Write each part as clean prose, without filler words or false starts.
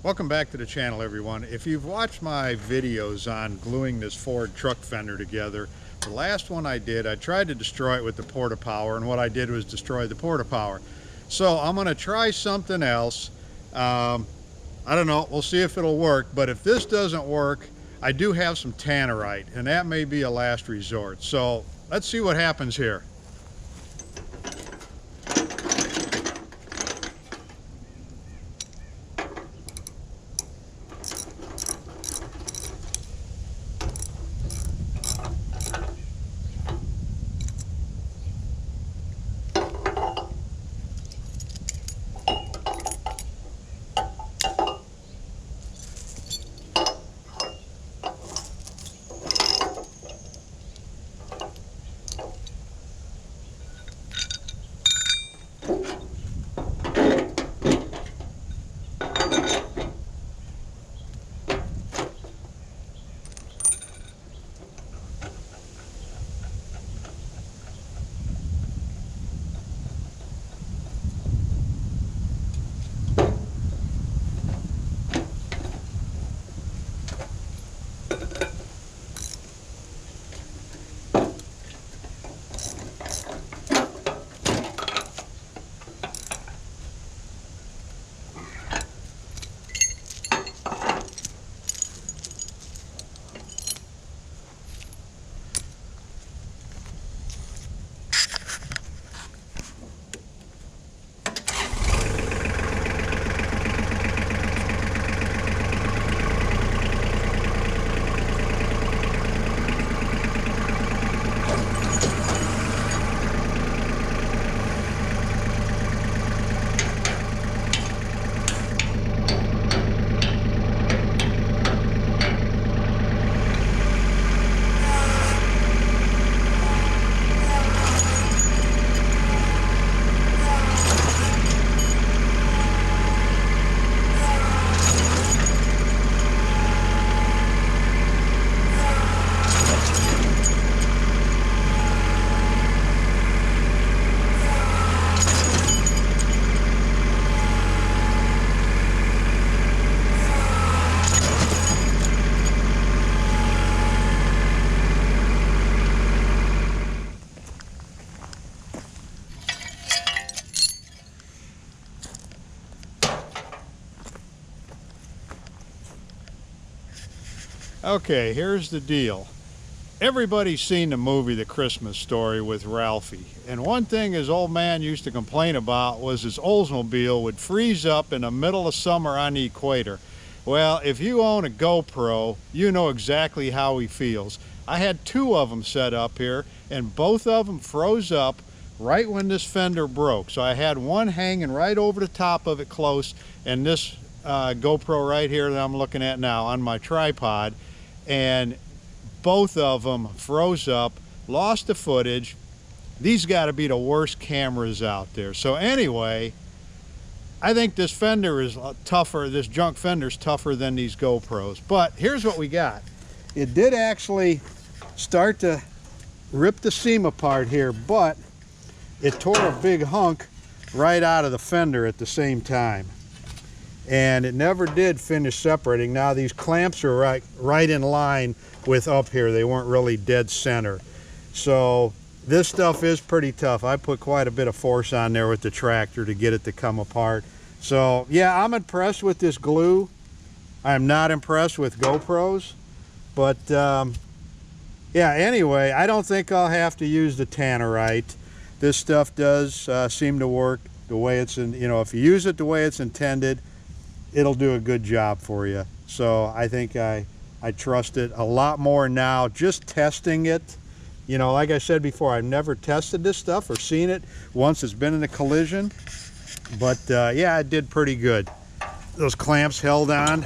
Welcome back to the channel, everyone. If you've watched my videos on gluing this Ford truck fender together, the last one I did, I tried to destroy it with the porta power, and what I did was destroy the porta power. So I'm going to try something else. I don't know, we'll see if it'll work, but if this doesn't work, I do have some tannerite, and that may be a last resort. So let's see what happens here. Okay, here's the deal. Everybody's seen the movie The Christmas Story with Ralphie. And one thing his old man used to complain about was his Oldsmobile would freeze up in the middle of summer on the equator. Well, if you own a GoPro, you know exactly how he feels. I had two of them set up here, and both of them froze up right when this fender broke. So I had one hanging right over the top of it close, and this GoPro right here that I'm looking at now on my tripod, and both of them froze up, lost the footage. These got to be the worst cameras out there. So anyway, I think this fender is tougher, this junk fender's tougher than these GoPros. But here's what we got. It did actually start to rip the seam apart here, but it tore a big hunk right out of the fender at the same time. And it never did finish separating. Now these clamps are right in line with up here. They weren't really dead center. So this stuff is pretty tough. I put quite a bit of force on there with the tractor to get it to come apart. So yeah, I'm impressed with this glue. I'm not impressed with GoPros, but yeah, anyway, I don't think I'll have to use the tannerite. This stuff does seem to work the way it's in, you know, if you use it the way it's intended, it'll do a good job for you. So I think I trust it a lot more now, just testing it. You know, like I said before, I've never tested this stuff or seen it once it's been in a collision. But yeah, it did pretty good. Those clamps held on.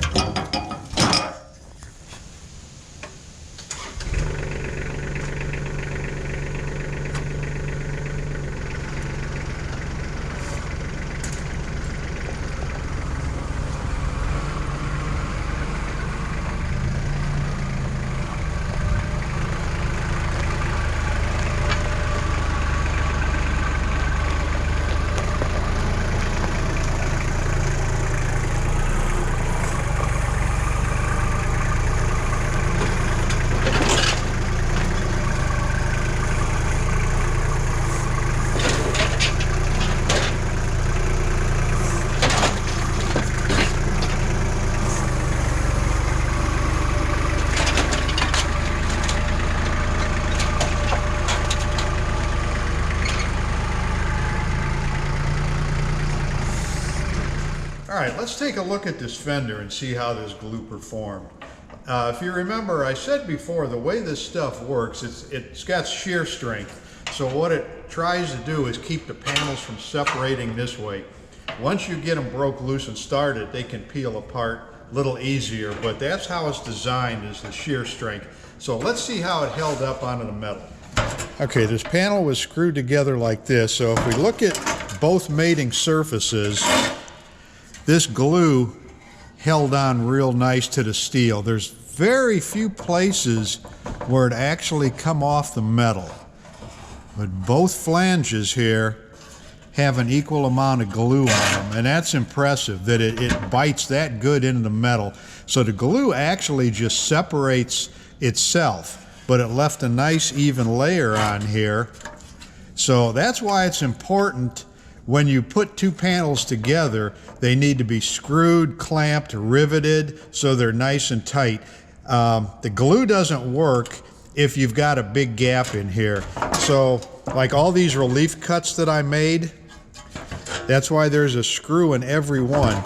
right, let's take a look at this fender and see how this glue performed. If you remember, I said before, the way this stuff works, it's got shear strength. So what it tries to do is keep the panels from separating this way. Once you get them broke loose and started, they can peel apart a little easier, but that's how it's designed, is the shear strength. So let's see how it held up onto the metal. Okay, this panel was screwed together like this. So if we look at both mating surfaces, this glue held on real nice to the steel. There's very few places where it actually come off the metal. But both flanges here have an equal amount of glue on them, and that's impressive that it bites that good into the metal. So the glue actually just separates itself, but it left a nice even layer on here. So that's why it's important when you put two panels together, they need to be screwed, clamped, riveted, so they're nice and tight. The glue doesn't work if you've got a big gap in here. So like all these relief cuts that I made, that's why there's a screw in every one.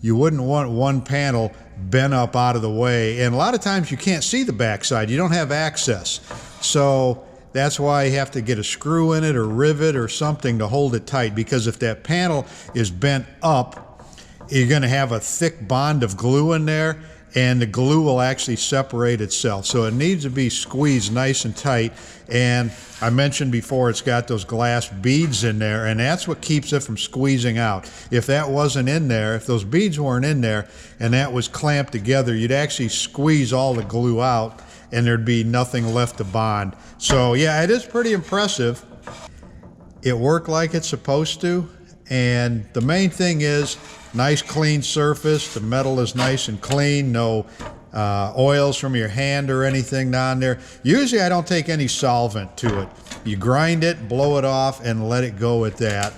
You wouldn't want one panel bent up out of the way. And a lot of times you can't see the backside. You don't have access. So that's why you have to get a screw in it or rivet or something to hold it tight, because if that panel is bent up, you're going to have a thick bond of glue in there, and the glue will actually separate itself. So it needs to be squeezed nice and tight. And I mentioned before, it's got those glass beads in there, and that's what keeps it from squeezing out. If that wasn't in there, if those beads weren't in there and that was clamped together, you'd actually squeeze all the glue out and there'd be nothing left to bond. So yeah, it is pretty impressive. It worked like it's supposed to, and the main thing is nice clean surface. The metal is nice and clean, no oils from your hand or anything on there. Usually I don't take any solvent to it. You grind it, blow it off, and let it go at that.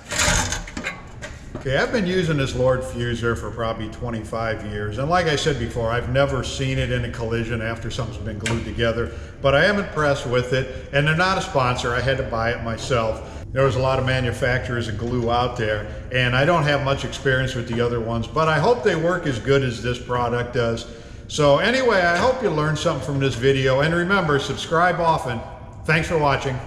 Okay, I've been using this Lord Fuser for probably 25 years, and like I said before, I've never seen it in a collision after something's been glued together, but I am impressed with it, and they're not a sponsor. I had to buy it myself. There was a lot of manufacturers of glue out there, and I don't have much experience with the other ones, but I hope they work as good as this product does. So anyway, I hope you learned something from this video, and remember, subscribe often. Thanks for watching.